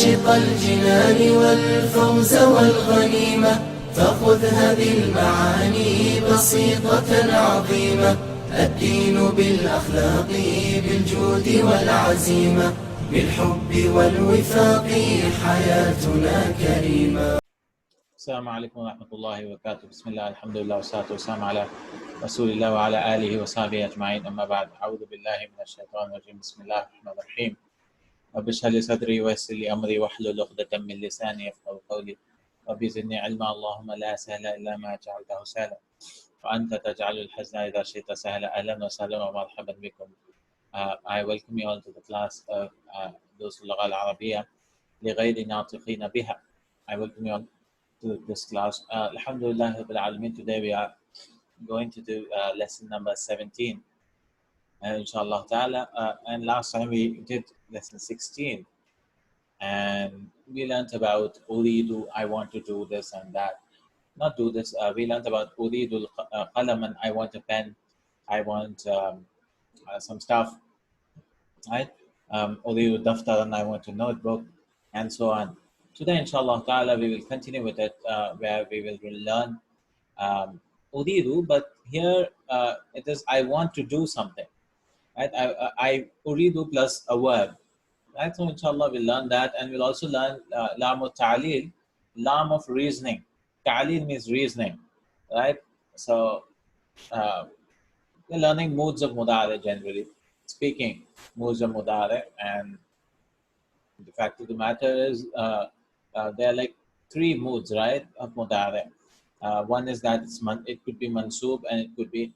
عاشق الجنان والفوز والغنيمة، فخذ هذه المعاني بسيطة عظيمة. الدين بالأخلاق بالجود والعزيمة، بالحب والوفاق حياتنا كريمة. السلام عليكم ورحمة الله وبركاته. بسم الله الحمد لله والصلاة والسلام على رسول الله وعلى آله وصحبه أجمعين. أما بعد، أعوذ بالله من الشيطان الرجيم. بسم الله الرحمن الرحيم. رب اشرح لي صدري ويسر لي أمري واحلل عقدة من لساني يفقهوا قولي. رب زدني علما. اللهم لا سهل إلا ما جعلته سهلا وأنت تجعل الحزن إذا شئت سهلا. أهلا وسهلا ومرحبا بكم. I welcome you all to the class of دروس اللغة العربية لغير ناطقين بها. I welcome you all to this class. Alhamdulillah Rabbil Alameen. Today we are going to do lesson number 17. Inshallah ta'ala. And last time we did lesson 16. And we learned about Uridu, I want to do this and that. Not do this. We learned about Uridu qalaman, I want a pen. I want some stuff. Right? Uridu daftaran, I want a notebook. And so on. Today, inshallah ta'ala, we will continue with it, where we will learn Uridu, but here it is I want to do something. Right? I Uridu plus a verb. Right? So inshallah we'll learn that, and we'll also learn Lam of Ta'lil, Lam of reasoning. Ta'lil means reasoning. Right? So we're learning moods of Mudare generally. Speaking moods of Mudare, and the fact of the matter is there are like three moods, right, of Mudare. One is that it could be mansoob, and it could be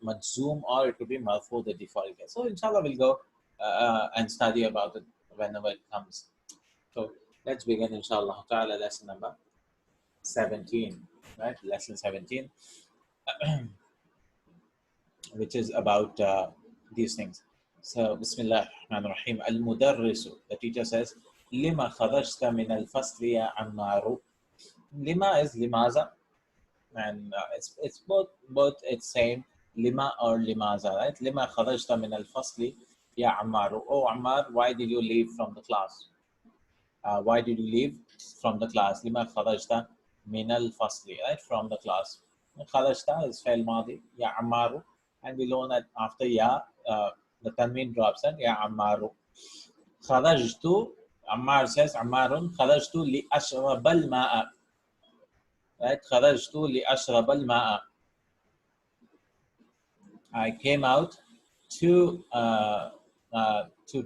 majzoom, or it could be marfu, the default case. So inshallah we'll go and study about it whenever it comes. So let's begin inshallah ta'ala lesson number 17, right? Lesson 17, which is about these things. So Bismillah ar-Rahman ar-Rahim. Al-Mudarrisu, the teacher says, Lima kharajta min al-fasli ya Ammaru. Lima is limaza, and it's both it's same, lima or limaza, right? Lima kharajta min al-fasli ya Ammaru. Oh Ammar, why did you leave from the class? Why did you leave from the class? Lima kharajta min al-fasli, right? From the class. Kharajta is fa'il madi, ya Ammaru, and we learn that after ya, the tanween drops and ya Ammaru. Kharajtu, Ammar says, Ammarun, kharajtu li ashrabal ma'a. Right? Kharajtu li ashrabal ma'a. I came out to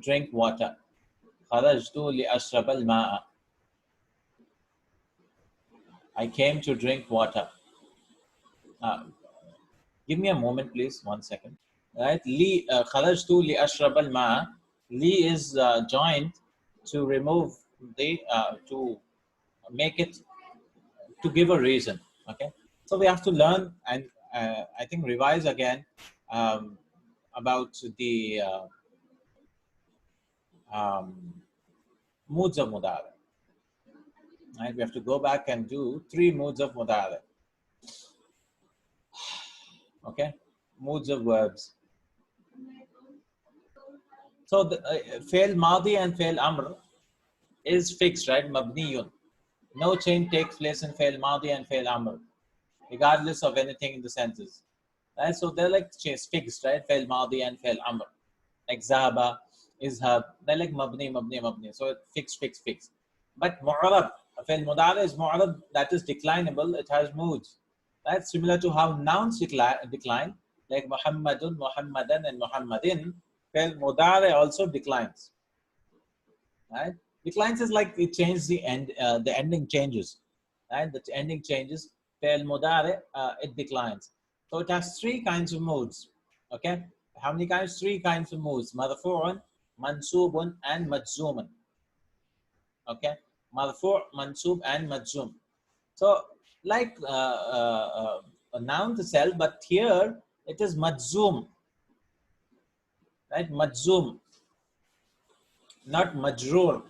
drink water. Kharajtu li ashrabal ma'a. I came to drink water. Give me a moment, please. 1 second. Right? Li kharajtu li ashrabal ma'a. Li is joined to remove the to make it, to give a reason. Okay, so we have to learn and I think revise again about the moods of Mudare. Right? We have to go back and do 3 moods of Mudare. Okay, moods of verbs. So the fail madi and fail amr is fixed, right? Mabniyun. No change takes place in fail madi and fail amr, regardless of anything in the sentences. Right? So they're like fixed, right? Fail madi and fail amr. Like zahaba, izhab, they're like mabni, mabni, mabni. So fixed. But mu'arab, fail mudari is mu'arab, that is declinable. It has moods. Right? Similar to how nouns decline, like Muhammadun, Muhammadan, and Muhammadin. Fail mudari also declines. Right? Declines is like it changes the end, the ending changes. Right? The ending changes. Fail mudari, it declines. So it has 3 kinds of moods. Okay? How many kinds? 3 kinds of moods. Marfu'un, mansubun, and majzumun. Okay? Marfu', mansub, and majzum. So like a noun itself, but here it is majzum. Right? Majzum. Not majroor.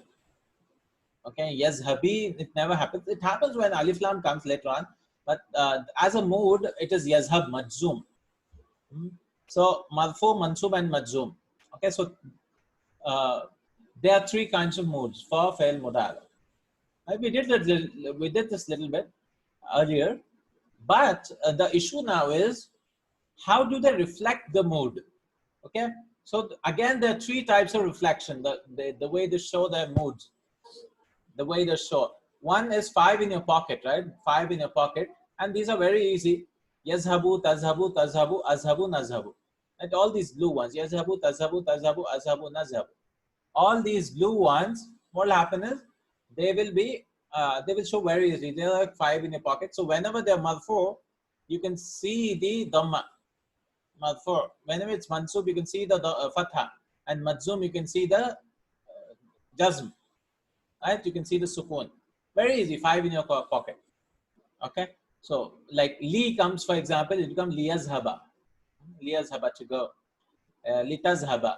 Okay, yazhabi, it never happens. It happens when alif lam comes later on, but as a mood, it is yazhab, majzum. So marfu, mansub, and majzum. Okay, so there are three kinds of moods for fi'l mudari. We did this little bit earlier, but the issue now is how do they reflect the mood? Okay, so again, there are three types of reflection. The way they show their moods, the way they show. One is 5 in your pocket, right? 5 in your pocket, and these are very easy. Yazhabu, tazhabu, tazhabu, azhabu, nazhabu. And all these blue ones, yazhabu, tazhabu, tazhabu, azhabu, nazhabu. All these blue ones, what will happen is they will show very easily. They're like 5 in your pocket. So whenever they're marfu, you can see the dhamma. Marfu. Whenever it's mansub, you can see the fatha, and majzum, you can see the jazm. Right? You can see the sukun. Very easy. 5 in your pocket. Okay. So like li comes, for example, it becomes liyazhaba. Liyazhaba, to go. Litazhaba,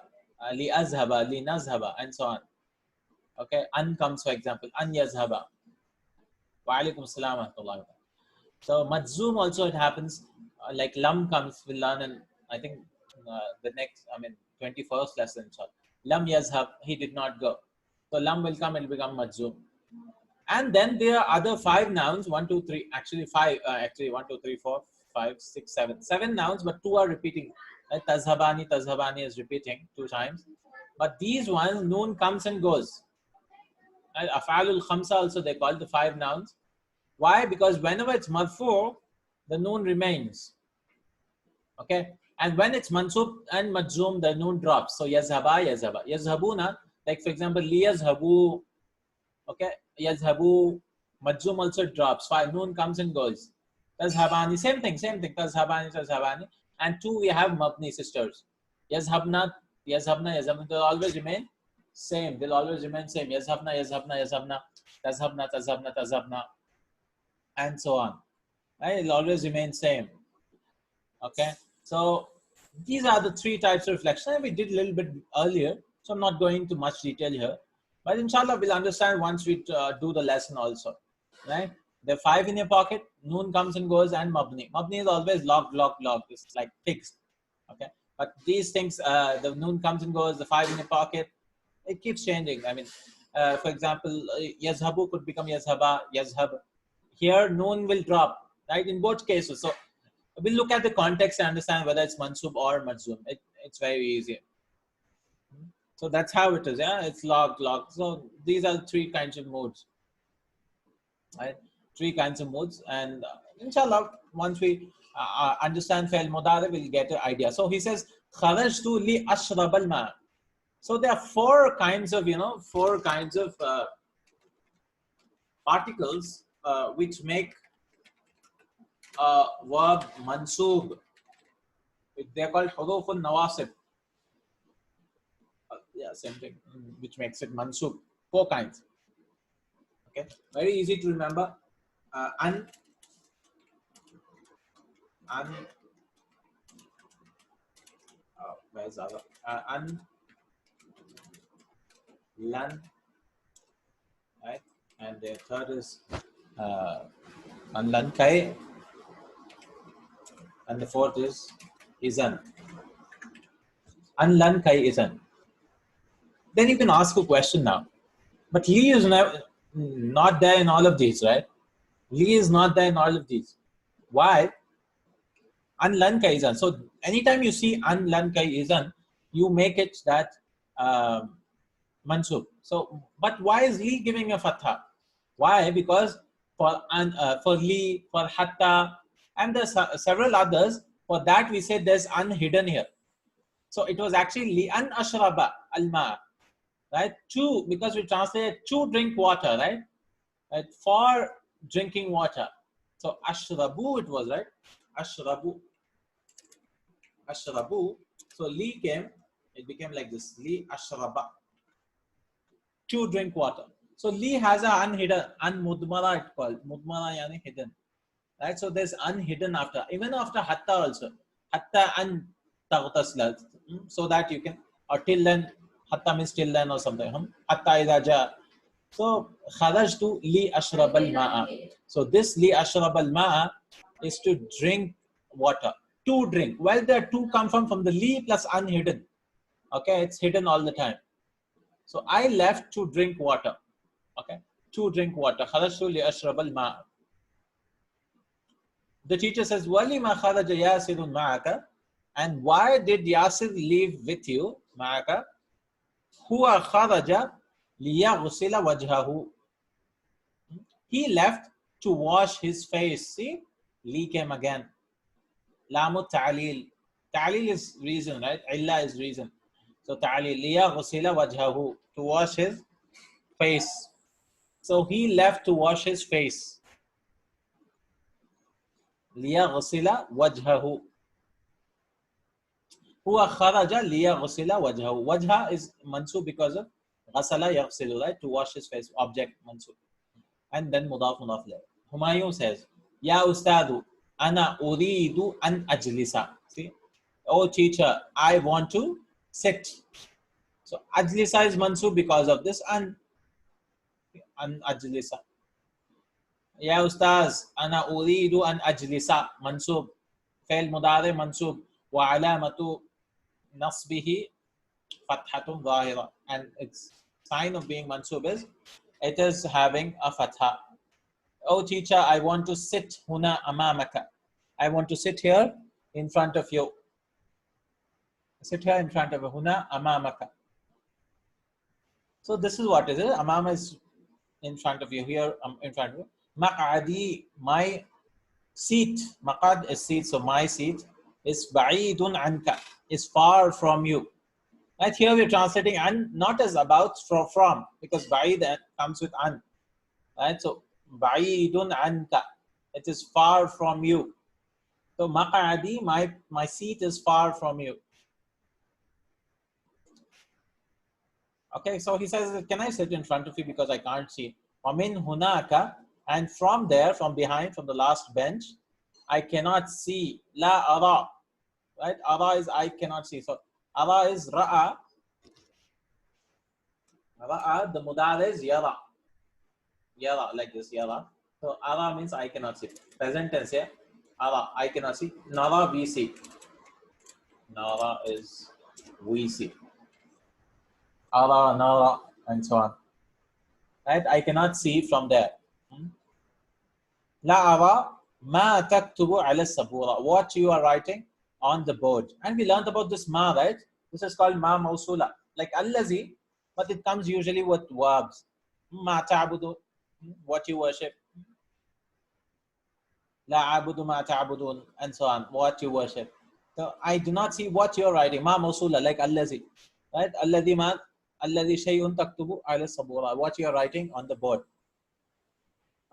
liazhaba, linazhaba, and so on. Okay. An comes, for example, an yazhaba. Wa alaikum assalam wa rahmatullah. So majzoom also it happens. Like lam comes, we'll learn in, I think, the next, 21st lesson. So lam yazhab, he did not go. So lam will come, it will become majzoom. And then there are other 5 nouns, 1, 2, 3, actually 5, 1, 2, 3, 4, 5, 6, 7. 7 nouns, but 2 are repeating. Like tazhabani, tazhabani is repeating 2 times. But these ones, noon comes and goes. Af'alul khamsa also they call the 5 nouns. Why? Because whenever it's marfu, the noon remains. Okay? And when it's mansub and majzoom, the noon drops. So yazhaba, yazhaba. Yazhabuna, like for example, liyazhabu. Okay? Yazhabu, majzoom also drops. 5 noon comes and goes. Tazhabani, same thing. Tazhabani, tazhabani. And 2 we have mabni sisters. Yazhabna, yazhabna, yazhabna. They'll always remain same. Yazhabna, yazhabna, yazhabna. Tazhabna, tazhabna, tazhabna. And so on. Right? It'll always remain same. Okay. So these are the 3 types of reflection. We did a little bit earlier, so I'm not going into much detail here. But inshallah, we'll understand once we do the lesson also. Right? There are 5 in your pocket, noon comes and goes, and mabni. Mabni is always locked. It's like fixed. Okay. But these things, the noon comes and goes, the 5 in your pocket, it keeps changing. For example, yazhabu could become yazhaba, yazhab. Here, noon will drop, right? In both cases. So we'll look at the context and understand whether it's mansub or majzoom. It's very easy. So that's how it is. Yeah, it's locked. So these are 3 kinds of moods. Right? 3 kinds of moods, and inshallah, once we understand fi'l mudari, we'll get an idea. So he says, kharajtu li ashrab al-ma. So there are 4 kinds of, 4 kinds of particles which make verb mansub. They're called hurufun nawasib. Yeah, same thing, which makes it mansub. 4 kinds. Okay, very easy to remember. Where's other? Lan, right? And the third is lan kai, and the 4th is izan. Lan kai izan. Then you can ask a question now. But li is not there in all of these, right? Li is not there in all of these. Why? An lan kai izan. So anytime you see an lan kai izan, you make it that mansub. So, but why is li giving a fatha? Why? Because for li, for hatta, and there's several others, for that we said there's an hidden here. So it was actually li an ashraba al-ma. Right? To, because we translate to drink water, right? For drinking water. So ashrabu it was, right? Ashrabu. So li came, it became like this. Li ashraba. To drink water. So li has a unhidden, unmudmara it called. Mudmara yani hidden. Right? So there's unhidden after. Even after hatta also. Hatta an taghtasla. So that you can, or till then, hatta means till then or something. Hatta idha ja. So kharajtu li ashrab al-ma'a. So this li ashrab al-ma'a is to drink water. To drink. Well, there are 2 come from the li plus unhidden. Okay, it's hidden all the time. So I left to drink water. Okay, to drink water. خرجت لأشرب الماء. The teacher says, وَلِمَا خَرَجَ يَاسِرٌ مَعَكَ? And why did Yasir leave with you? مَعَكَ. هُوَ خَرَجَ لِيَغْسِلَ وَجْهَهُ. He left to wash his face. See, Li came again. Lamu ta'lil. Ta'lil is reason, right? Illa is reason. So ta'lil. لِيَغْسِلَ وَجْهَهُ. To wash his face. So he left to wash his face. لِيَغْسِلَ وَجْهَهُ. هو خرج ليغسل وجهه. Wajha is mansub because of غسل يغسل, right? To wash his face. Object mansub. And then mudaf mudaf ilayh. Humayun says, Ya Ustadu, ana uridu an ajlisa. See? Oh teacher, I want to sit. So ajlisa is mansub because of this an ajlisa. Ya Ustaz, ana uridu an ajlisa. Mansub. Fail mudari mansub. Wa alamatu nasbihi fathatun zahira. And its sign of being mansub is it is having a fatha. Oh teacher, I want to sit huna amamaka. I want to sit here in front of you. Sit here in front of you. Huna amamaka. So this is what is it. Amama is in front of you. Here in front of you. Maq'adi, my seat. Maq'ad is seat. So my seat is ba'idun anka. Is far from you. Right here we're translating an not as about from because ba'id comes with an. Right, so ba'idun anka, it is far from you. So maq'adi, my seat is far from you. Okay, so he says, can I sit in front of you because I can't see? Wamin hunaka, and from there, from behind, from the last bench, I cannot see. La ara, right? Ara is I cannot see. So ara is ra'a. Ra'a, the mudar is yara. Yara, like this, yara. So ara means I cannot see. Present tense here. Ara, I cannot see. Nara, we see. Nara is we see. Ara, nara, and so on. Right? I cannot see from there. La ara ma taktubu ala sabura. What you are writing on the board. And we learned about this ma, right? This is called ma mausula. Like allazi, but it comes usually with verbs. Ma ta'budu, what you worship. La abudu ma ta'budun, and so on. What you worship. So I do not see what you're writing. Ma mausula, like allazi. Right? Alladhi ma, alladhi shay'un taktubu ala sabura. What you're writing on the board.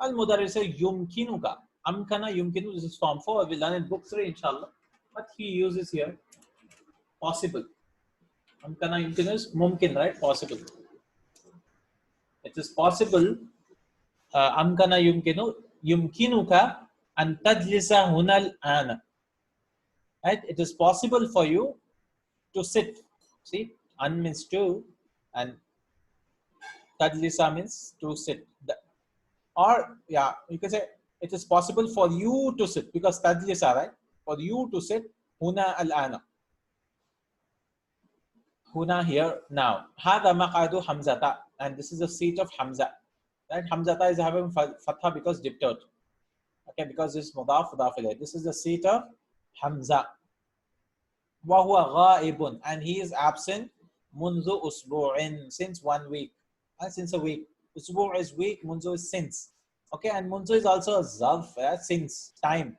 Al-Mudarris yumkinuka. Amkana yumkinu, this is form 4. We'll learn in book 3, inshallah. But he uses here possible. Amkana yumkinu is mumkin, right? Possible. It is possible. Amkana yumkinu, yumkinuka an tajlisa hunal ana. Right? It is possible for you to sit. See, an means to, and tajlisa means to sit. Or, yeah, you can say it is possible for you to sit because tajlisa, right? For you to sit, huna al-ana. Huna here, now. Hada maqadu hamzata. And this is the seat of Hamza. Right? Hamzata is having fatha because dipped out. Okay, because this is mudaf, mudaf ilayh. This is the seat of Hamza. Wa huwa ghaibun. And he is absent munzu usbu'in. Since 1 week. Since a week. Usbu' is week, munzu is since. Okay, and munzu is also a zarf, since, time.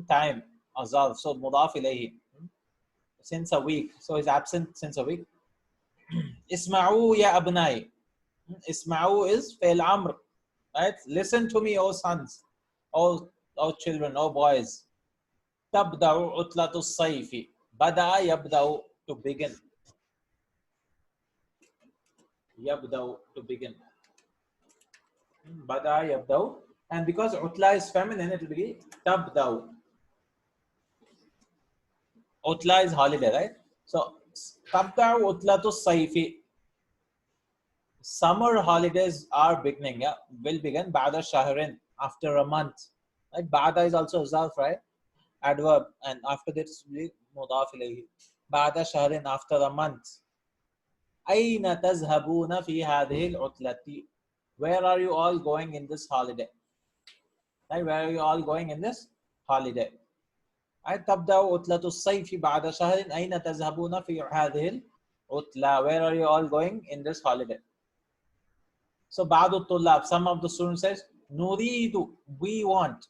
Time, a zarf. So mudaf ilayhi. Since a week. So he's absent since a week. Isma'u ya abnai. Isma'u is fail amr. Right? Listen to me, O sons. O children, O boys. Tabda'u utlatu sayfi. Bada'a yabda'u, to begin. Yabda'u, to begin. Bada yabdaw, and because utla is feminine, it will be tabdaw. Utla is holiday, right? So tabdaw utlatu sayfi. Summer holidays are beginning, yeah, will begin ba'da shahrin, after a month. Right? Ba'da is also a zarf, right? Adverb, and after this will be mudaf ilayhi. Ba'da shahrin, after a month. أين تذهبون في هذه العطلة? Where are you all going in this holiday? Right? Where are you all going in this holiday? تبدأ عطلة الصيف بعد شهر. أين تذهبون في هذه العطلة? Where are you all going in this holiday? So بعض الطلاب, some of the students says نريد, we want,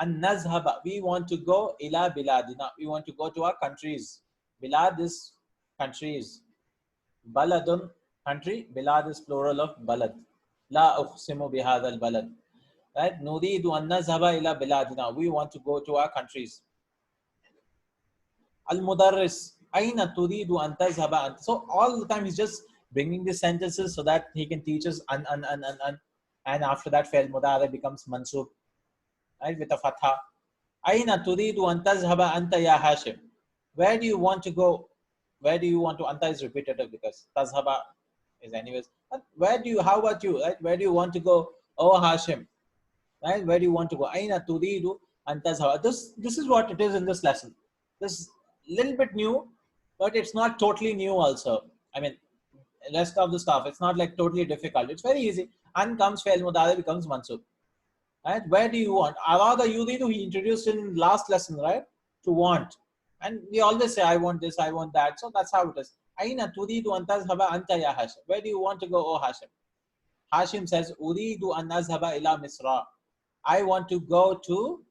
أن نذهب, we want to go إلى بلادنا, we want to go to our countries. بلاد is countries. بلد country, بلاد is plural of بلد. لا أقسم بهذا البلد. Right? نريد أن نذهب إلى بلادنا, we want to go to our countries. المدرس أين تريد أن تذهب أنت? So all the time he's just bringing these sentences so that he can teach us an, and after that فعل مضارع becomes منصوب, right, with a fatha. أين تريد أن تذهب أنت يا هاشم? Where do you want to go? Where do you want to? Anta is repetitive because tazhaba is anyways. But where do you? How about you? Right? Where do you want to go? Oh Hashim, right? Where do you want to go? Aina turidu an tazhaba. This is what it is in this lesson. This is a little bit new, but it's not totally new also. I mean, rest of the stuff, it's not like totally difficult. It's very easy. An comes, fi'l mudari becomes mansub. Right? Where do you want? Arada yuridu, he introduced in last lesson, right? To want. And we always say, I want this, I want that. So that's how it is. Aina turidu an tazhaba anta ya Hashim. Where do you want to go, oh Hashim? Hashim says, Uridu an azhaba ila Misra. I want to go to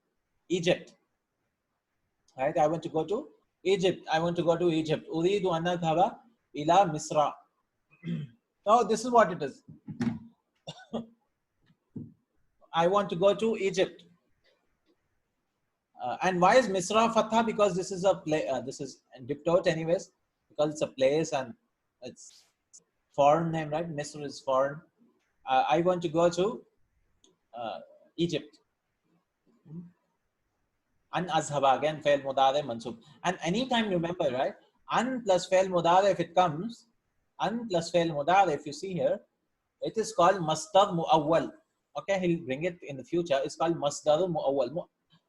Egypt. Right? I want to go to Egypt. I want to go to Egypt. Uridu an azhaba ila Misra. So this is what it is. I want to go to Egypt. And why is Misra Fatha? Because this is a place, this is diptote anyways, because it's a place and it's foreign name, right? Misr is foreign. I want to go to Egypt. An azhaba, again, fail mudare mansub. And anytime, remember, right? An plus fail mudare, if it comes, an plus fail mudare, if you see here, it is called masdar muawwal. Okay, he'll bring it in the future. It's called masdar muawwal.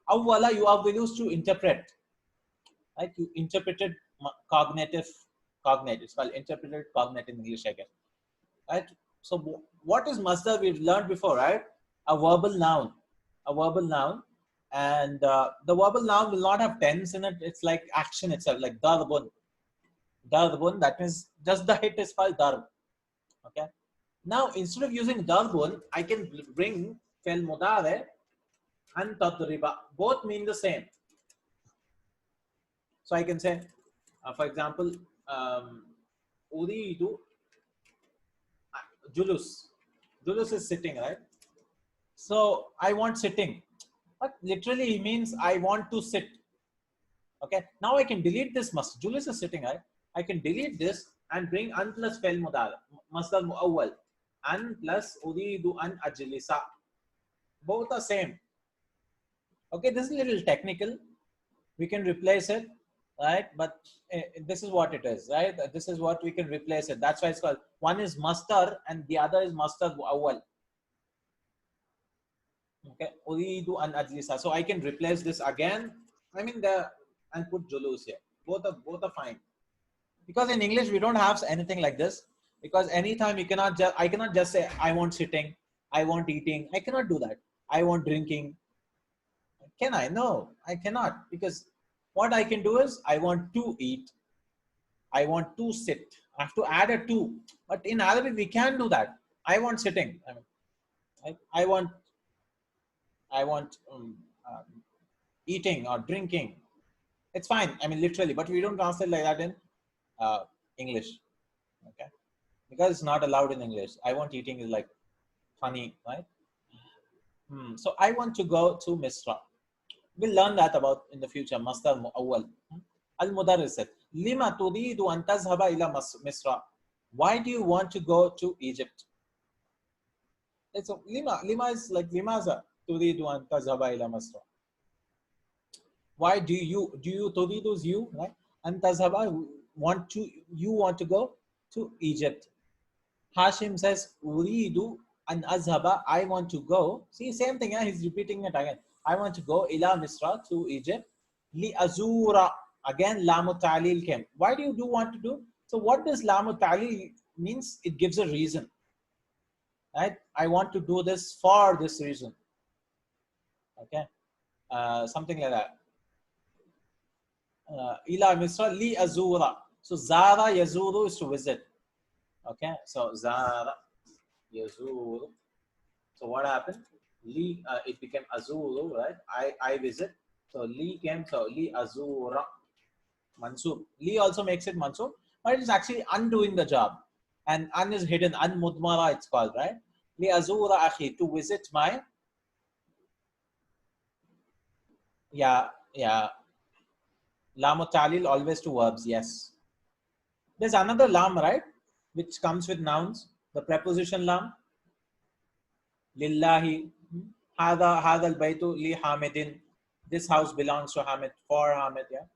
Awwala yu'awwilus to interpret. Right? You interpreted cognitive. It's called interpreted cognitive in English, I guess. Right? So what is masdar? We've learned before, right? A verbal noun. A verbal noun. And the verbal noun will not have tense in it. It's like action itself, like darbun. Darbun, that means just the hit is called darb. Okay. Now, instead of using darbun, I can bring fi'l mudare and tadriba. Both mean the same. So I can say, for example, uridu julus. Julus is sitting, right? So I want sitting. But literally means I want to sit. Okay. Now I can delete this must. Julus is sitting, right? I can delete this and bring an plus fi'l mudari. Masdar muawwal. An plus uridu an ajlisa. Both are same. Okay, this is a little technical. We can replace it, right? But this is what it is, right? This is what we can replace it. That's why it's called. One is masdar and the other is masdar muawwal. Okay, uridu an ajlisa. So I can replace this again. I mean, and put julus here. Both are fine. Because in English we don't have anything like this. Because anytime you cannot just, I cannot just say I want sitting, I want eating. I cannot do that. I want drinking. Can I? No, I cannot. Because what I can do is I want to eat. I want to sit. I have to add a to. But in Arabic we can do that. I want sitting. I mean, I want eating or drinking. It's fine. I mean, literally, but we don't translate like that in English. Okay, because it's not allowed in English. I want eating is like funny, right? So I want to go to Misra. We'll learn that about in the future. Masdar muawwal. Al-Mudarris said, Lima turidu an tazhaba ila Misra. Why do you want to go to Egypt? It's a, Lima is like limaza turidu an tazhaba ila Misra. Why do you turidu is you, right? An tazhaba you want to go to Egypt. Hashim says uridu an azhaba, I want to go. See, same thing, he's repeating it again. I want to go ila Misra, to Egypt. Li azura, again lamu ta'lil came. Why do you want to do? So what does Lamu Ta'lil means? It gives a reason, right? I want to do this for this reason. Okay, something like that. Ila Misra li azura. So zara yazuru is to visit. Okay, so zara yazuru. So what happened? Li, it became azuru, right? I visit. So li came, so li azura. Mansub. Li also makes it mansub, but it is actually undoing the job. And un is hidden, un mudmara it's called, right? Li azura akhi, to visit my, yeah, yeah. Lamu Ta'lil always to verbs, yes. There's another lam, right? Which comes with nouns, the preposition lam. Lillahi, hada al-baytu li hamidin. This house belongs to Hamid, for Hamid, yeah.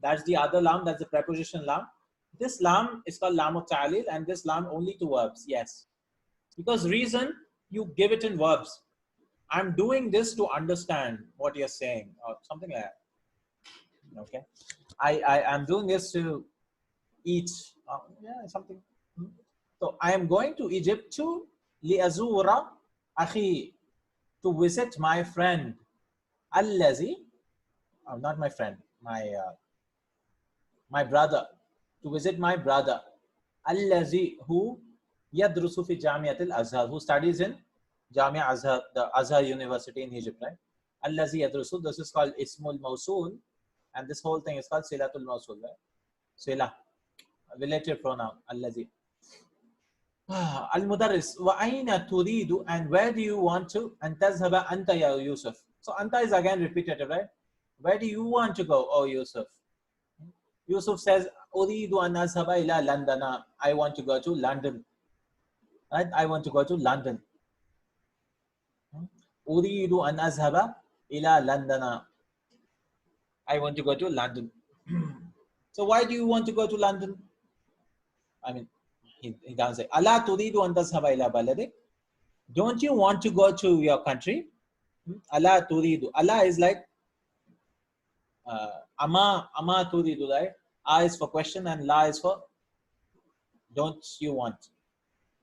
That's the other lam, that's the preposition lam. This lam is called Lamu Ta'lil, and this lam only to verbs, yes. Because reason, you give it in verbs. I'm doing this to understand what you're saying, or something like that. Okay. I'm doing this to eat. Yeah, something. So I am going to Egypt to liazura akhi, to visit my friend. Allazi, not my friend, my brother, to visit my brother. Allazi, who yadrusu fi Jamiat al-Azhar, who studies in Jamia Azhar, the Azhar University in Egypt, right? Allazi yadrusu, this is called Ismul Mawsul, and this whole thing is called Silatul Mawsul, right? Sila, relative pronoun, Allazi. Al-Mudarris, wa aina turidu, and where do you want to? And tazhaba anta ya Yusuf. So anta is again repetitive, right? Where do you want to go, oh Yusuf? Yusuf says, Uridu an azhaba ila London. I want to go to London. Right? I want to go to London. Uridu an azhaba ila London. I want to go to London. So why do you want to go to London? I mean, he doesn't say, Allah turidu an tazhaba ila baladik. Don't you want to go to your country? Allah turidu. Allah is like ama turidu, right? A is for question and la is for don't you want.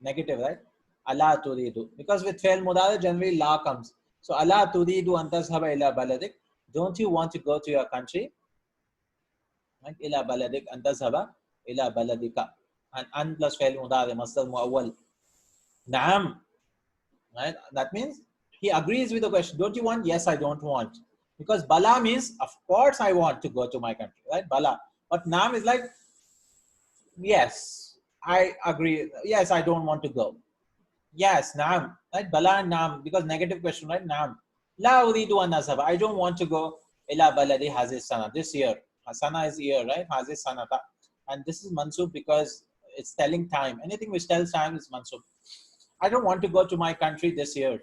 Negative, right? Allah turidu. Because with fail mudari, generally la comes. So Allah turidu an tazhaba ila baladik. Don't you want to go to your country? Right? Ila baladik an tazhaba ila baladika. And an plus fail mudari, masdar muawwal. Naam. Right? That means he agrees with the question. Don't you want? Yes, I don't want. Because bala means, of course I want to go to my country, right? Bala. But naam is like, yes, I agree. Yes, I don't want to go. Yes, naam. Right? Bala and naam, because negative question, right? Naam. La uridu an azhaba. I don't want to go ila baladi haziz sana. This year. Sana is year, right? Haziz sanata. And this is mansub because it's telling time. Anything which tells time is mansub. I don't want to go to my country this year.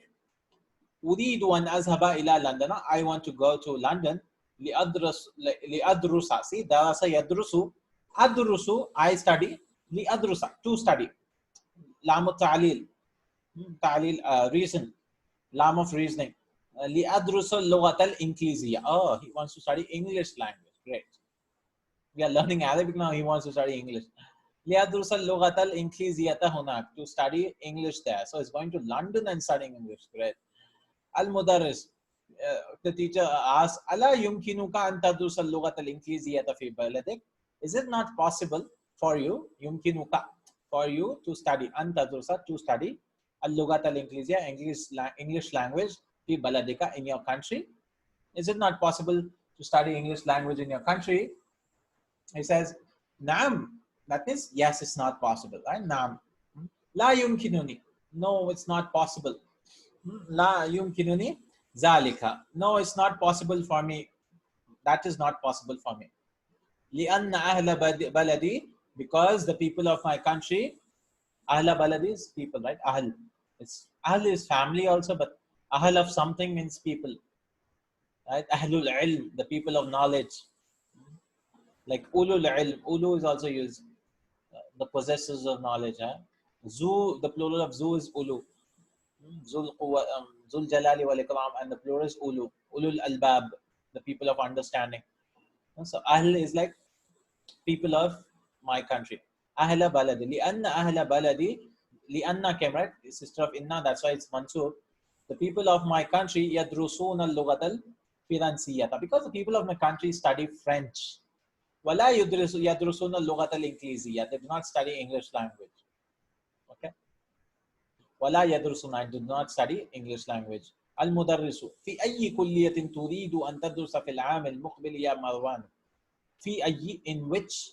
Uridu an azhaba ila London. I want to go to London. Li'adrusa. See, darasa yadrusu. Adrusu, I study. Li'adrusa, to study. Lamu ta'lil. Ta'lil, reason. Lam of reasoning. Li'adrusa lughat al-Ingliziyya. Oh, he wants to study English language. Great. We are learning Arabic now. He wants to study English. Li'adrusa lughat al-Ingliziyyata hunak. To study English there. So he's going to London and studying English. Great. Al-Mudarris, the teacher asks, Ala yumkinuka an tadrusa al-lughat al-Ingliziyyata fi baladik? Is it not possible for you, yumkinuka, for you to study, an tadrusa, to study al-lughat al-Ingliziyya, English language, fi baladika, in your country? Is it not possible to study English language in your country? He says, Naam. That means, yes, it's not possible, right? Naam. La yumkinuni. No, it's not possible. La yumkinuni zalika. No, it's not possible for me. That is not possible for me. Li'anna ahla baladi, because the people of my country, ahla baladi is people, right? Ahl. Ahl is family also, but ahl of something means people. Right? Ahlul ilm, the people of knowledge. Like ulul ilm. Ulu is also used. The possessors of knowledge. Zu, the plural of zu is ulu. Zul Jalali wal Ikram, and the plural is Ulu. Ulul Albab, the people of understanding. So Ahl is like people of my country. أهل بلدي لأن أهل بلدي لأن came right sister of إن, that's why it's mansub. The people of my country يدرسون اللغة الفرنسية, because the people of my country study French. ولا يدرسون اللغة الإنجليزية, they do not study English language. Okay. ولا يدرسون, I do not study English language. المدرس في أي كلية تريد أن تدرس في العام المقبل يا مروان؟ في أي, in which,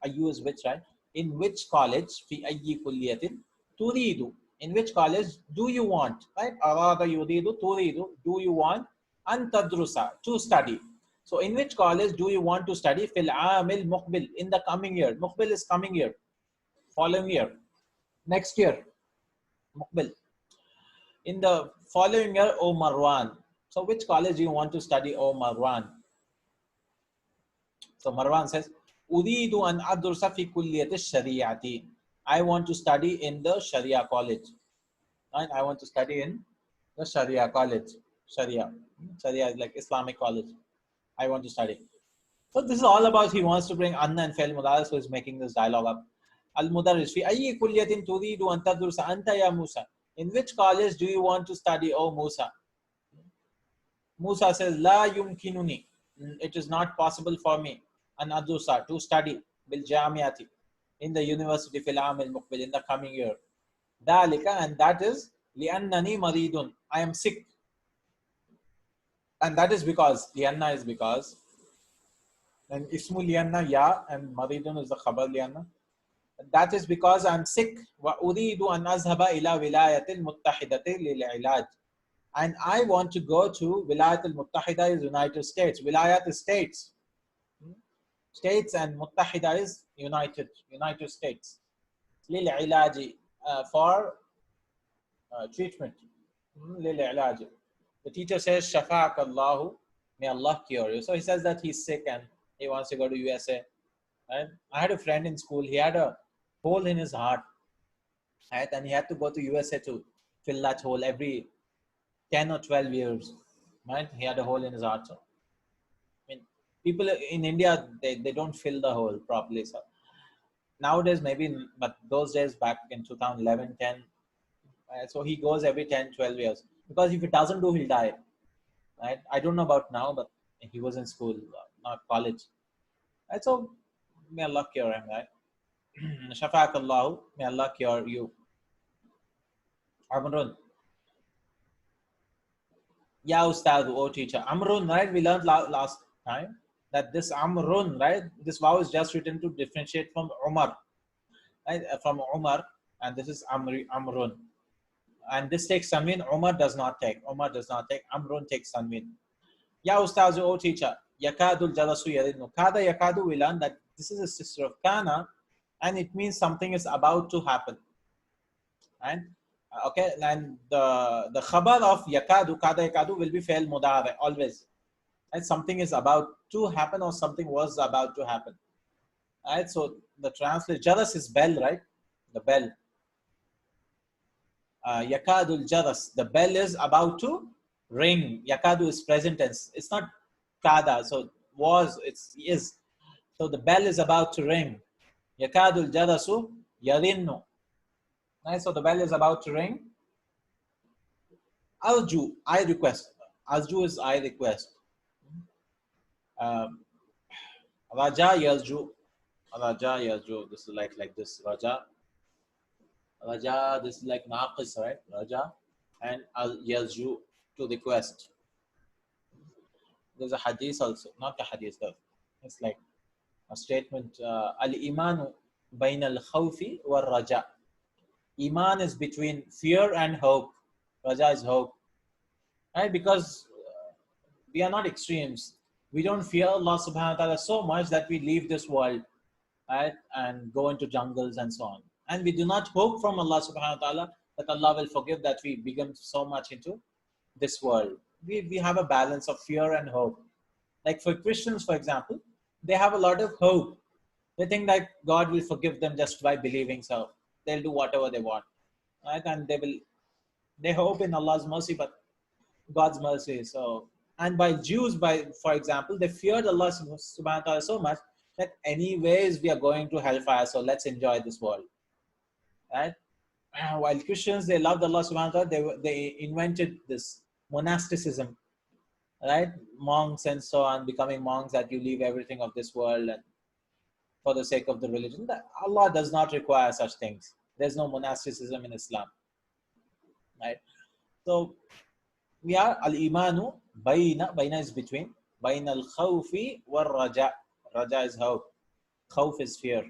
أي is which, right? In which college, في أي كلية تريد, in which college do you want, right? أراد يريد تريد, do you want أن تدرس, to study. So in which college do you want to study في العام المقبل, in the coming year. مقبل is coming year, following year, next year. مقبل. In the following year, O Marwan. So which college do you want to study, O Marwan? So Marwan says, أريد أن أدرس في كلية الشريعة. I want to study in the Sharia college. Right? I want to study in the Sharia college. Sharia is like Islamic college. I want to study. So this is all about, he wants to bring Anna and Fail Mudaris, so he's making this dialogue up. Al-Mudarris, في أي كلية تريد أن تدرس أنت يا موسى? In which college do you want to study, O Musa? Musa says, لا يمكنني. It is not possible for me أن أدرس, to study بالجامعة, in the university في العام المقبل, in the coming year. ذلك, and that is لأنني مريض. I am sick. And that is because, لأن is because, and ismu lianna ya, and maridun is the khabar lianna. That is because I'm sick. وأريد أن أذهب إلى ولاية المتحدة للعلاج. And I want to go to Wilayat al-Muttahida is United States. Wilayat is states. States, and Muttahida is United States. للعلاج, for treatment. للعلاج. The teacher says, Shafa'ak Allahu, may Allah cure you. So he says that he's sick and he wants to go to USA. And I had a friend in school, he had a hole in his heart. Right? And he had to go to USA to fill that hole every 10 or 12 years. Right? He had a hole in his heart. So, I mean, people in India, they don't fill the hole properly. So nowadays, maybe, but those days back in 2011, 10, so he goes every 10, 12 years. Because if he doesn't do, he'll die. Right? I don't know about now, but he was in school, not college. Right? So may Allah cure him, right? Shafa'ak Allahu, may Allah cure you. Amrun. Ya Ustad, O teacher. Amrun, right? We learned last time that this Amrun, right? This vow is just written to differentiate from Umar. Right? From Umar, and this is Amrun. And this takes Tanween, Umar does not take. Amrun takes Tanween. Ya Ustaz, O teacher. Yakadul Jalasu Yaridnu. Kada Yakadu, we learn that this is a sister of Kana, and it means something is about to happen. And okay, and the khabar of Yakadu, Kada Yakadu will be Fail Mudare, always. And something is about to happen or something was about to happen. Right? So the translation, Jalas is bell, right? The bell. Yakadul Jaras, the bell is about to ring. Yakadu is present tense. It's not kada, so was, it's is. So the bell is about to ring. Yakadul Jarasu Yarinnu. Right? So the bell is about to ring. Arju, I request. Arju is I request. Raja Yarju. This is like this. Raja, this is like Naqis, right? Raja and Yarju, to request. There's a hadith also, not a hadith, it's like a statement. Al-Imanu bain al-khawfi wa raja. Iman is between fear and hope. Raja is hope. Right? Because we are not extremes. We don't fear Allah subhanahu wa ta'ala so much that we leave this world, right, and go into jungles and so on. And we do not hope from Allah subhanahu wa ta'ala that Allah will forgive that we become so much into this world. We have a balance of fear and hope. Like for Christians, for example, they have a lot of hope. They think that God will forgive them just by believing, so they'll do whatever they want. Right? And they hope in Allah's mercy, but God's mercy. So, and by Jews, for example, they feared Allah subhanahu wa ta'ala so much, that anyways we are going to hellfire, so let's enjoy this world, right? While Christians, they loved Allah subhanahu wa ta'ala, they invented this monasticism, right? Monks and so on, becoming monks, that you leave everything of this world and for the sake of the religion. Allah does not require such things. There's no monasticism in Islam, right? So we are al-imanu bayna is between, bayna al-khawfi wal-raja. Raja is hope, khawf is fear.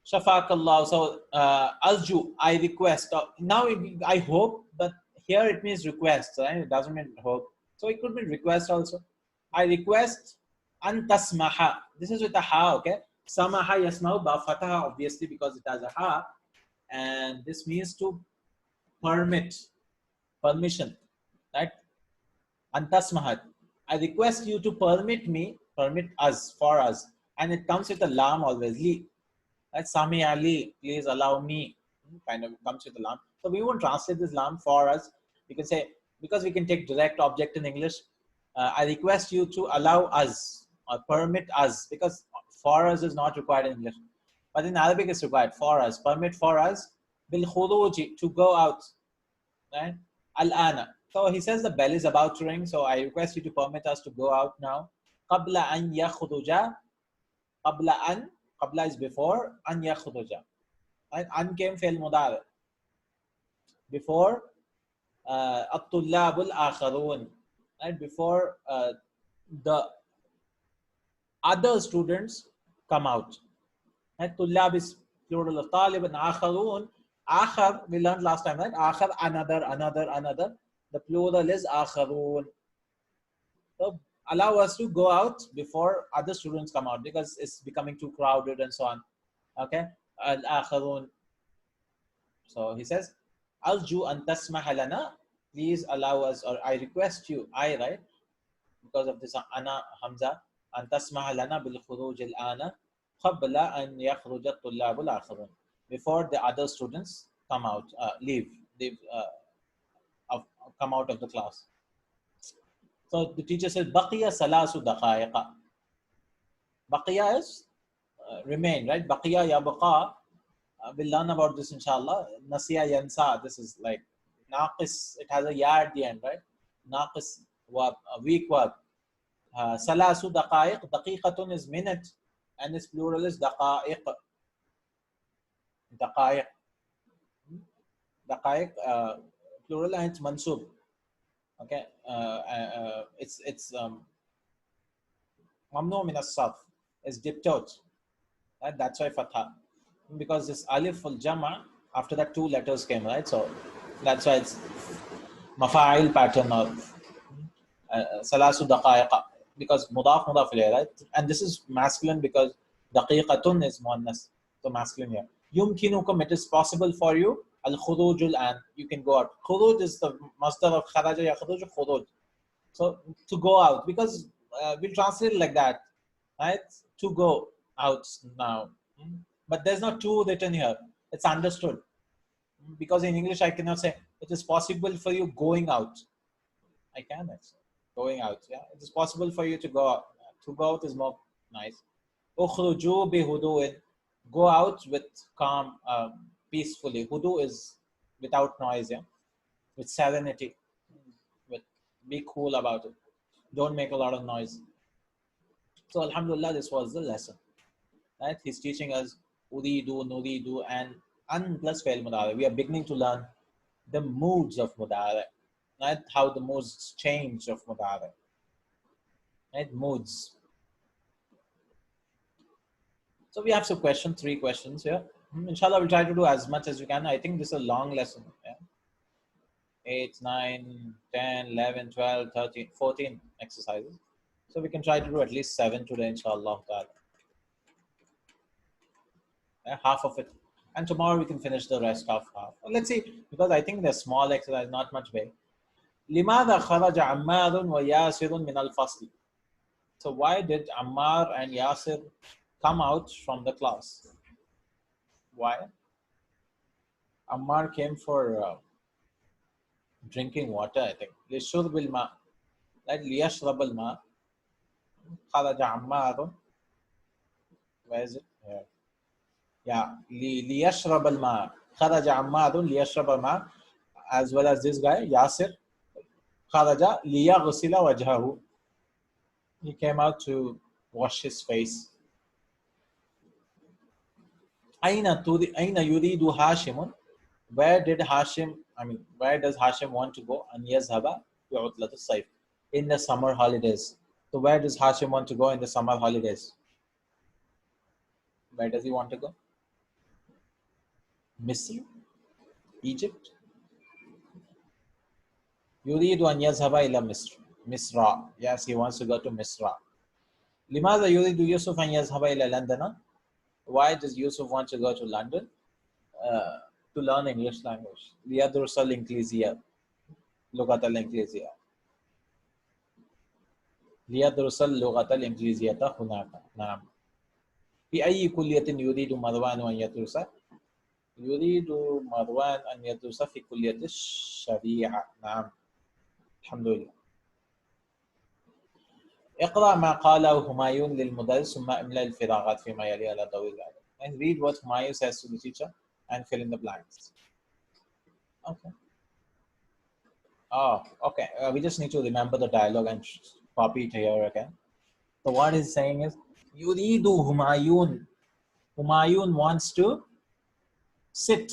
Shafakallah. So alju, I request. Now I hope, but here it means request, right? It doesn't mean hope. So it could be request also. I request an tasmaha. This is with a ha, okay? Samaha yasmahu ba fataha, obviously because it has a ha, and this means to permit, permission, right? An tasmahat. I request you to permit me, permit us, for us, and it comes with a lam always. Li. Right? Sami Ali, please allow me. Kind of comes with a lam. So we won't translate this lam for us. You can say, because we can take direct object in English. I request you to allow us or permit us, because for us is not required in English, but in Arabic it's required. For us, permit for us, bil khuruji, to go out, right? Al ana. So he says the bell is about to ring, so I request you to permit us to go out now. Qabla an yakhruja. Qabla an. Qabla is before. An yakhruja. Right? An came fail mudari. Before at-tullabul akharun. Right? Before the other students come out. Right? Tullab is plural of talib, and akharun. Akhar, we learned last time, right? Akhar, another. The plural is akharun. So allow us to go out before other students come out, because it's becoming too crowded and so on. Okay? Al-akharun. So he says, Alju an tasmaha lana, please allow us, or I request you, right? Because of this ana hamza, an tasmaha lana bil khuruj al-ana qabla an yakhruj at-tullab al-akharun. Before the other students come out, leave, come out of the class. So the teacher says, Baqiya salasu daqa'iqa. Baqiya is remain, right? Baqiya yabaqa. We'll learn about this inshallah. Nasiya yansa. This is like naqis. It has a ya at the end, right? Naqis verb, a weak verb. Salasu daqa'iq. Daqiqatun is minute, and its plural is daqa'iq. Daqa'iq. Daqa'iq, plural, and it's mansub. Okay, it's mamnu min as-sarf, is dipped out. Right? That's why fatha, because this alif al jama, after that two letters came, right? So that's why it's mafa'il pattern of salasu daqa'iqa, because mudaf ilayh, right? And this is masculine because daqiqatun is muannas, so masculine here. Yumkinukum, it is possible for you. Al-khurujul an, you can go out. Khuruj is the masdar of kharaja yakhruj, khuruj. So to go out, because we'll translate it like that, right? To go out now. But there's not to written here. It's understood. Because in English I cannot say it is possible for you going out. I can actually. Going out, yeah. It is possible for you to go out. To go out is more nice. Ukhruju bi hudu'in, go out with calm, peacefully. Hudu is without noise, yeah, with serenity, with be cool about it. Don't make a lot of noise. So alhamdulillah, this was the lesson. Right? He's teaching us uridu, nuridu, and an plus fail mudari. We are beginning to learn the moods of mudari. Right? How the moods change of mudari. Right? Moods. So we have some questions, 3 questions here. Inshallah, we'll try to do as much as we can. I think this is a long lesson. Yeah? 8, 9, 10, 11, 12, 13, 14 exercises. So we can try to do at least 7 today, inshallah. Yeah, half of it. And tomorrow we can finish the rest of half. Well, let's see, because I think they're small exercise, not much big. لماذا خرج عمار وياسر من الفصل? So why did Ammar and Yasir come out from the class? Why? Ammar came for drinking water, I think. لشرب الماء. Like ليشرب الماء. خرج عمار Where is it? Here. Yeah. ليشرب الماء. خرج عماد ليشرب الماء. As well as this guy, Yasir. خرج ليغسل وجهه. He came out to wash his face. أين يريد هاشم? Where does Hashim want to go? أن يذهب في عطلة الصيف. In the summer holidays. So where does Hashim want to go in the summer holidays? Where does he want to go? Misr? Egypt? يريد أن يذهب إلى مصر. Misra. Yes, he wants to go to Misra. لماذا يريد يوسف أن يذهب إلى لندن? Why does Yusuf want to go to London? To learn English language. ليدرس الإنجليزية. لغة الإنجليزية. ليدرس اللغة الإنجليزية هناك. نعم. في أي كلية يريد مروان أن يدرس؟ يريد مروان أن يدرس في كلية الشريعة. نعم. الحمد لله. اقرأ ما قاله همايون للمدرس ثم املأ الفراغات فيما يلي على ضوء العلم. And read what Humayun says to the teacher and fill in the blanks. Okay. Oh, okay. We just need to remember the dialogue and copy it here again. So what he's saying is, يريد Humayun. Humayun wants to sit.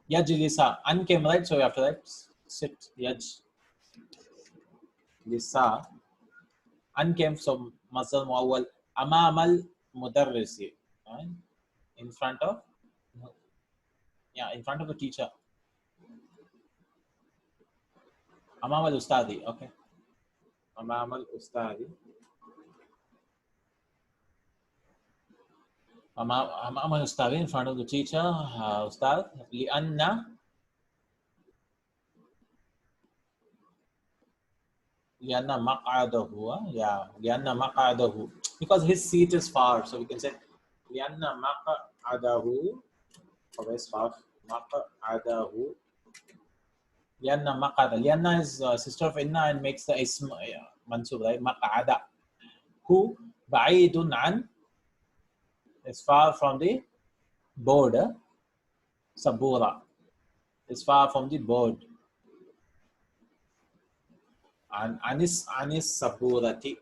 Yajlisa. An came right, so after that, sit. Yajlisa. An came, so masal muawwal. Amamal mudarrisi. In front of the teacher. Amam al-Ustadi, okay. Amam al-Ustadi. Amam al-Ustadi, in front of the teacher, Ustad. لأن مقعده, because his seat is far, so we can say لأن مقعده, always far. مقعده. Lianna is sister of Inna and makes the ism mansub, right? Maq'ada. Who ba'idun an is far from the board. Sabura is far from the board. And anis saburati.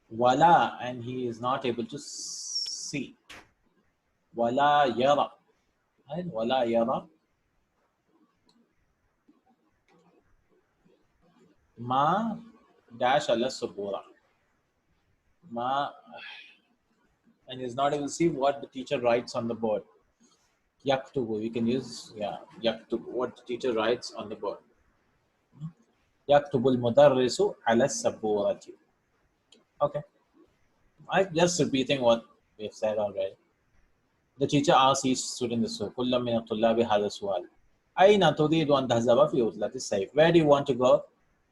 Wala, and he is not able to see. Wala yara. ولا يرى ما dash على السبورة ما, and is not able to see what the teacher writes on the board. Yaktubu, we can use yaktubu, what the teacher writes on the board. يكتب المدرس على السبورة. Okay, I'm just repeating what we've said already. The teacher asks each student this way. كل من الطلاب هذا السؤال. أين تريد أن تذهب في عطلة الصيف? Where do you want to go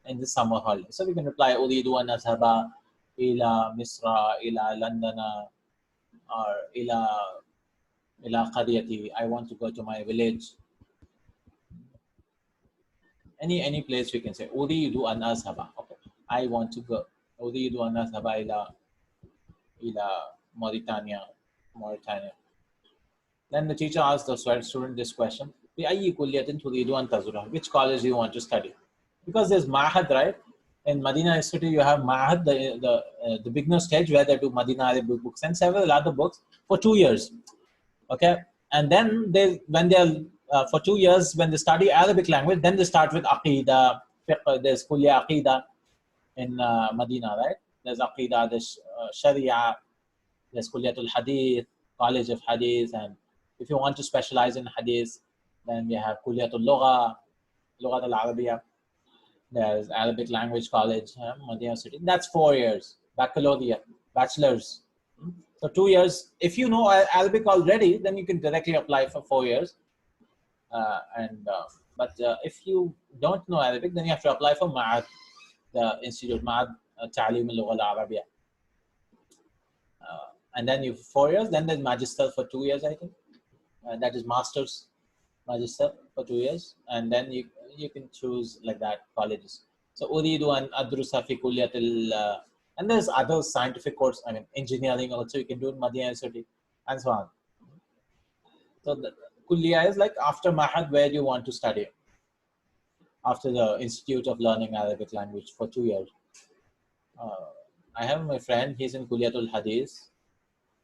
in the summer holiday? So we can reply أريد أن أذهب إلى مصر, إلى لندن, or إلى قريتي. I want to go to my village. Any place we can say أريد أن أذهب. Okay, I want to go. أريد أن أذهب إلى Mauritania. Then the teacher asks the student this question: بأي كلية تريد أن تزورها? Which college do you want to study? Because there's Ma'had, right? In Madina Institute, you have Ma'had, the beginner stage where they do Madina Arabic books and several other books for 2 years. Okay, and then for 2 years, when they study Arabic language, then they start with Aqidah, Fiqh. There's Kuliya Aqidah in Madina, right? There's Aqidah, there's Sharia, there's Kuliyatul Hadith, College of Hadith, and if you want to specialize in Hadith, then we have Kuliyatul Lugha, Lughat al-Arabiya. There's Arabic Language College, Madina City. That's 4 years. Baccalaureate, bachelor's. So 2 years. If you know Arabic already, then you can directly apply for 4 years. But if you don't know Arabic, then you have to apply for Ma'ad, the institute, Ma'ad Ta'aleem al-Lugha al-Arabiya. And then you 4 years. Then there's Magister for 2 years, I think. That is Master's Magister for 2 years. And then you can choose like that colleges. So أريد أن أدرس في كلية and there's other scientific course, I mean engineering also you can do in Madinah University and so on. So the Kulliya is like after Mahad, where do you want to study? After the Institute of Learning Arabic Language for 2 years. I have my friend, he's in Kulliyatul Hadith,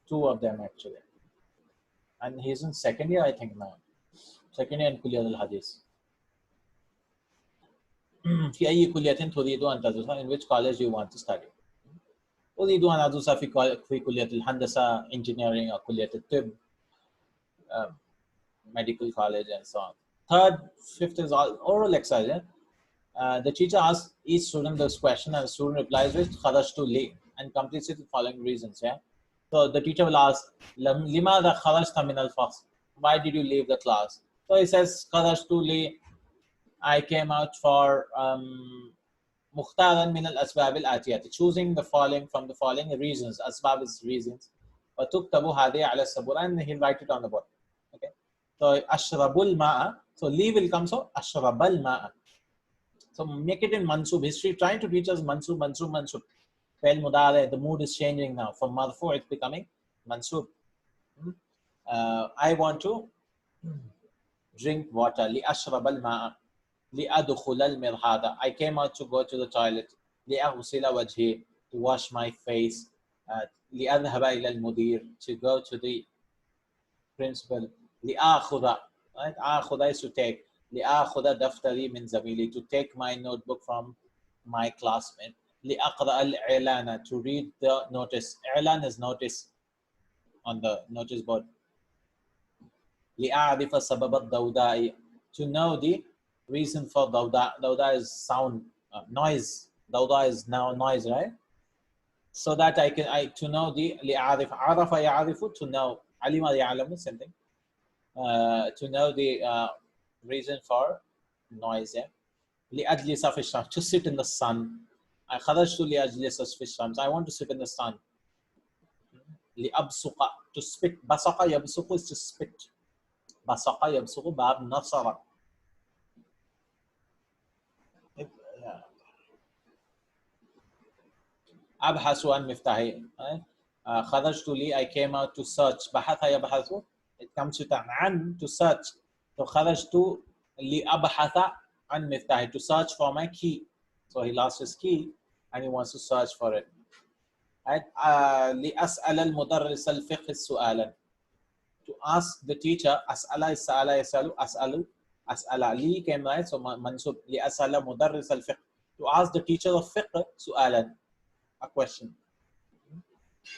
2 of them actually. And he's in second year, I think now. Second year in Kulliyatul Hadith. في أي كلية تريد أن تدرسها? In which college you want to study? أريد أن أدرس في كلية الهندسة, engineering, or كلية الطب, medical college, and so on. Third, fifth is all oral exercise. The teacher asks each student this question, and the student replies with "Kharajtu li" and completes it with following reasons. Yeah. So the teacher will ask, "Limada kharajta min al-fasl?" Why did you leave the class? So he says, "Kharajtu li." I came out for mukhtaran min al-asbab al-atiyat, choosing the following from the following reasons. Asbab is reasons. وَتُكْتَبُ هَذِهِ عَلَى السَّبُورَةِ, and he'll write it on the board. Okay. So ashrabul ma'a. So li will come, so ashrabal ma'a. So make it in mansub. History trying to teach us mansub, mansub, mansub. Fail mudare, the mood is changing now. From marfu, it's becoming mansub. I want to drink water. Li ashrabal ma'a. Li adkhul al mirhada. I came out to go to the toilet. Li aghsila wajhi, to wash my face. Li adhhaba ila al mudir, to go to the principal. Li akhudha, right? Akhudha is to take. لآخذ دفتري من زميلي, to take my notebook from my classmate. لأقرأ الإعلان, to read the notice. إعلان is notice on the notice board. لأعرف سبب الضوضاء, to know the reason for ضوضاء. ضوضاء is sound, noise. ضوضاء is now noise, right? So that to know the لأعرف, عرف يعرف, to know. علم يعلم, same thing. To know the reason for noise. لأجلس في الشمس, to sit in the sun. خرجت لأجلس في الشمس, I want to sit in the sun. لأبصق, to spit. بصق يبصق is to spit. بصق يبصق باب نصر. أبحث عن مفتاحي. خرجت لي, I came out to search. بحث يبحث, it comes with an عن, to search. So خرجت لأبحث عن مفتاحي, to search for my key. So he lost his key and he wants to search for it. Right? لأسأل المدرس الفقه سؤالا, to ask the teacher. أسأل is سأل يسأل, أسأل أسأل. لي came right, so منصوب. لأسأل مدرس الفقه, to ask the teacher of fiqh سؤالا, a question.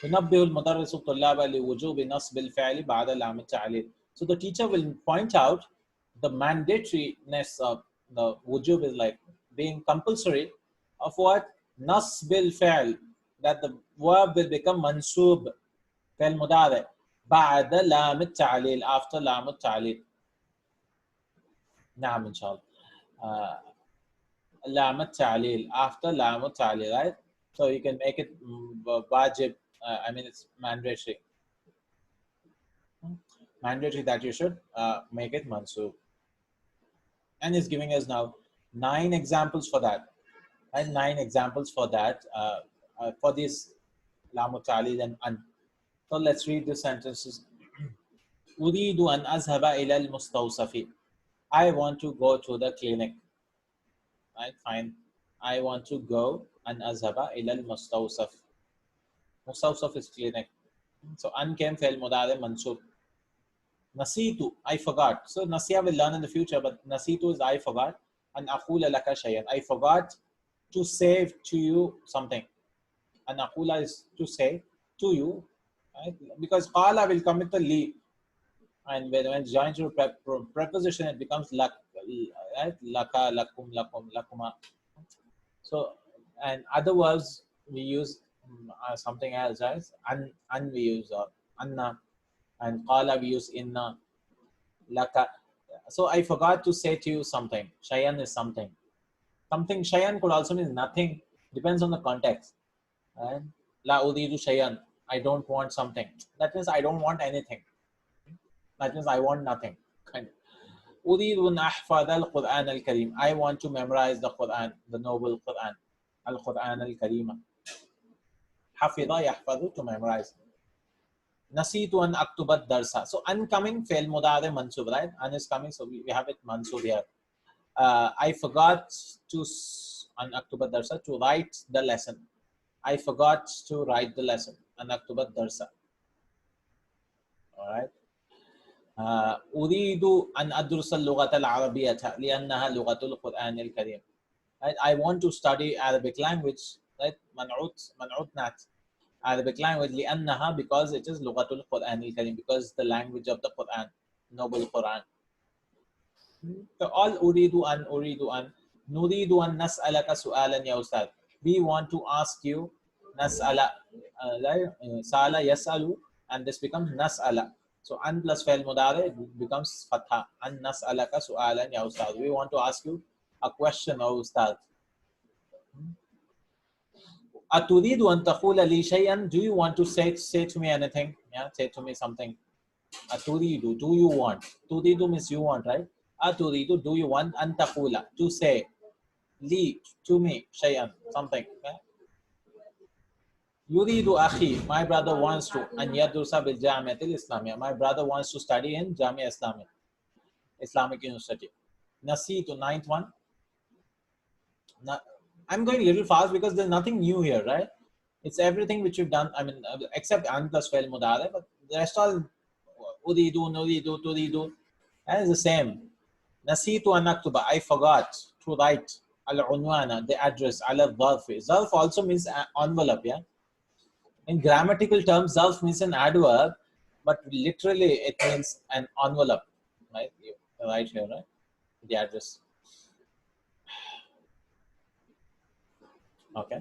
ينبه المدرس الطلاب لوجوب نصب الفعل بعد لام التعليل. So the teacher will point out the mandatoriness of the wujub, is like being compulsory of what? Nasb al-fi'l, that the verb will become mansub, fi'l mudari, بعد لام التعليل, after لام التعليل. نعم إن شاء الله. لام التعليل, after لام التعليل, right? So you can make it wajib, I mean it's mandatory. Mandatory that you should make it mansub. And he's giving us now 9 examples for that. And 9 examples for that, for this lamu ta'lil and an. So let's read the sentences. أريد أن أذهب إلى المستوصف. I want to go to the clinic. Right, fine. I want to go أن أذهب إلى المستوصف. مستوصف is clinic. So an came فعل مضارع منصوب. نسيت, I forgot. So nasiya will learn in the future, but nasitu is I forgot. And aqula laka shay'an, I forgot to say to you something. And aqula is to say to you, right? Because qala will come with the li, and when it joins to preposition, it becomes lak, right? Laka, lakum, lakum, lakuma. So, and other words we use something else, right? An we use anna. And qala we use inna, laka. So I forgot to say to you something. Shayan is something. Something shayan could also mean nothing. Depends on the context. And la uridu shayan, I don't want something. That means I don't want anything. That means I want nothing. Kind of. أريد أن أحفظ القرآن الكريم. I want to memorize the Quran, the noble Quran. القرآن الكريم. حفظ يحفظ, to memorize. نسيت أن أكتب الدرس. So an coming فعل مضارع منصوب, right? An is coming, so we have it منصوب here. I forgot to أن أكتب الدرس, to write the lesson. I forgot to write the lesson. أن أكتب الدرس. Alright. أريد أن أدرس اللغة العربية لأنها لغة القرآن الكريم. Right? I want to study Arabic language. Right? منعوت نعت. Arabic language لأنها, because it is لغة القرآن الكريم, because the language of the Quran, noble Quran. So all أريد أن نريد أن نسألك سؤالا يا أستاذ. We want to ask you نسأل, سأل يسأل, and this becomes نسأل. So an plus فعل مضارع becomes فتحة. أن نسألك سؤالا يا أستاذ. We want to ask you a question, O Ustad. أتريد أن تقول لي شيئا? Do you want to say to me anything? Yeah, say to me something. أتريد, do you want? تريد means you want, right? أتريد, do you want? أن تقول, to say. لي, to me, شيئا, something. Okay? يريد أخي, my brother wants to أن يدرس بالجامعة الإسلامية. My brother wants to study in جامعة إسلامية, Islamic University. نسيت, ninth one. I'm going a little fast because there's nothing new here, right? It's everything which you've done. I mean, except an plus fail mudare, but the rest all uridu, nuridu, turidu, and it's the same. Nasitu an aktuba, I forgot to write al-unwana, the address, al-dharfi. Zarf also means envelope, yeah? In grammatical terms, zarf means an adverb, but literally it means an envelope, right? Right here, right? The address. Okay.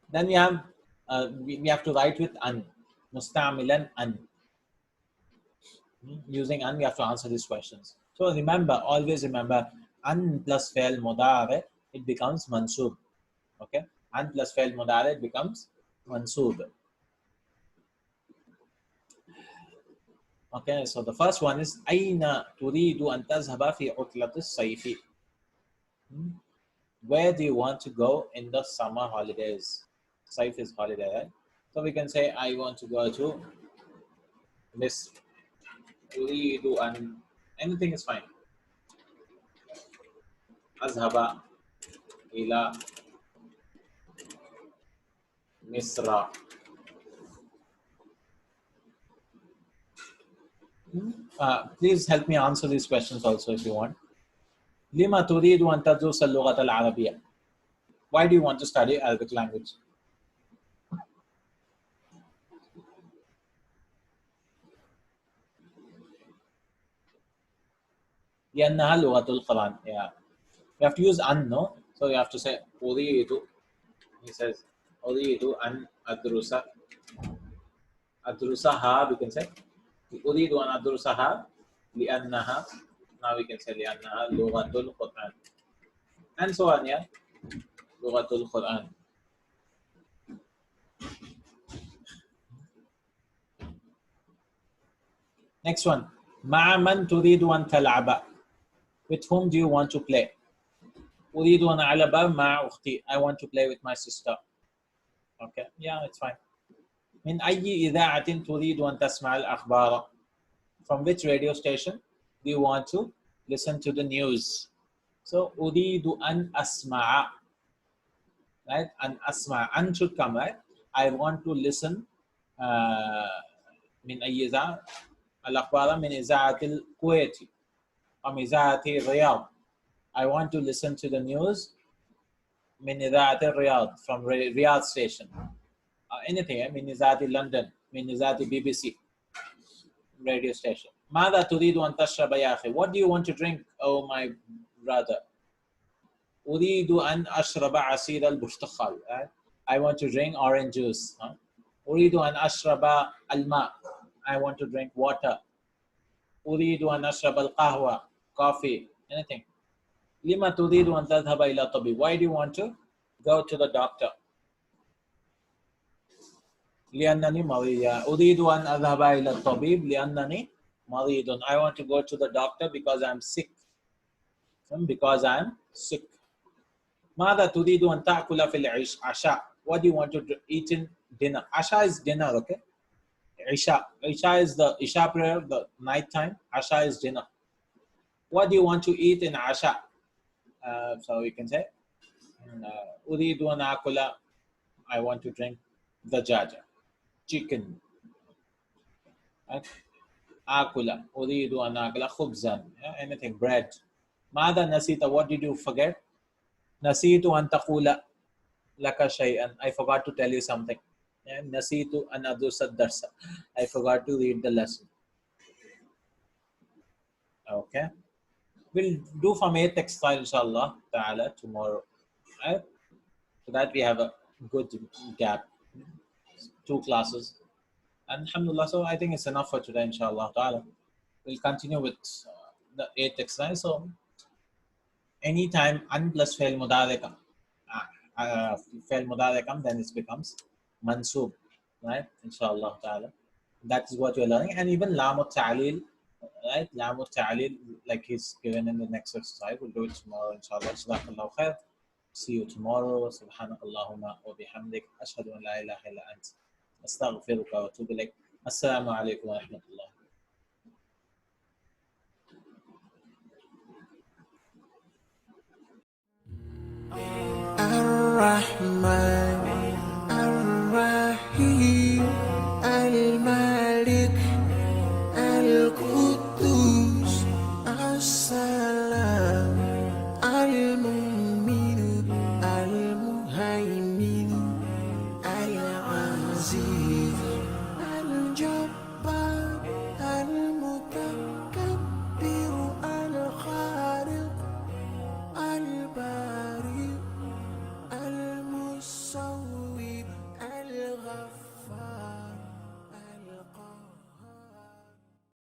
Then we have to write with an, mustamilan an. Using an, we have to answer these questions. So remember, always remember, an plus fail mudare, it becomes mansub. Okay, an plus fail mudare, it becomes mansub. Okay, so the first one is Aina turidu an tazhaba fi utlat as-sayfi. Where do you want to go in the summer holidays? Saif is holiday, right? So we can say, I want to go to this. Turidu an, anything is fine. Azhaba ila Misra. Please help me answer these questions also if you want. Lima turidu an tadrusa al-lughat al-arabiyya. Why do you want to study Arabic language? لأنها لغة القرآن. Yeah. You have to use an, no? So you have to say أريد. He says أريد أن أدرسها. We can say أريد أن أدرسها لأنها. Now we can say لأنها لغة القرآن. And so on, yeah. لغة القرآن. Next one. مع من تريد أن تلعب? With whom do you want to play? أريد أن ألعب مع أختي. I want to play with my sister. Okay, yeah, it's fine. من أي إذاعة تريد أن تسمع الأخبار? From which radio station do you want to listen to the news? So أريد أن أسمع. Right? أن أسمع. أن should come, right? I want to listen. من أي إذاعة؟ الأخبار من إذاعة الكويت أو من إذاعة الرياض. I want to listen to the news من إذاعة الرياض, from Riyadh station. Anything, من إذاعة London, من إذاعة BBC radio station. ماذا تريد أن تشرب يا أخي? What do you want to drink, oh my brother? أريد أن أشرب عصير البرتقال. I want to drink orange juice. أريد أن أشرب الماء. I want to drink water. أريد أن أشرب القهوة, coffee, anything. لما تريد أن تذهب إلى الطبيب? Why do you want to go to the doctor? لأنني مريض. أريد أن أذهب إلى الطبيب لأنني مريض. I want to go to the doctor because I'm sick. because I'm sick. ماذا تريد أن تأكل في العشاء? What do you want to eat in dinner? Asha is dinner, okay? Isha. Isha is the Isha prayer, the night time. Asha is dinner. What do you want to eat in Asha? So you can say, أريد أن آكل, I want to drink دجاجة, chicken. Right? آكل, أريد أن آكل خبزا, anything, bread. ماذا نسيت? What did you forget? نسيت أن تقول لك شيئا. I forgot to tell you something. نسيت أن أدرس الدرس. I forgot to read the lesson. Okay. We'll do from 8th exercise inshallah ta'ala tomorrow. Right? So that we have a good gap. 2 classes. And alhamdulillah, so I think it's enough for today inshallah ta'ala. We'll continue with the 8th exercise. So anytime an plus fail mudadekam, fail mudadekam, then it becomes mansub, right? Inshallah ta'ala. That is what you're learning. And even lam ta'lil, right? Lam ta'lil, like he's given in the next exercise. We'll do it tomorrow inshallah. Jazakallahu khair. See you tomorrow. Subhanakallahumma wa bihamdik. Ashhadu an la ilaha illa ant. Astaghfiruka wa atubu ilayk. Assalamu alaikum wa rahmatullah. Ar-Rahman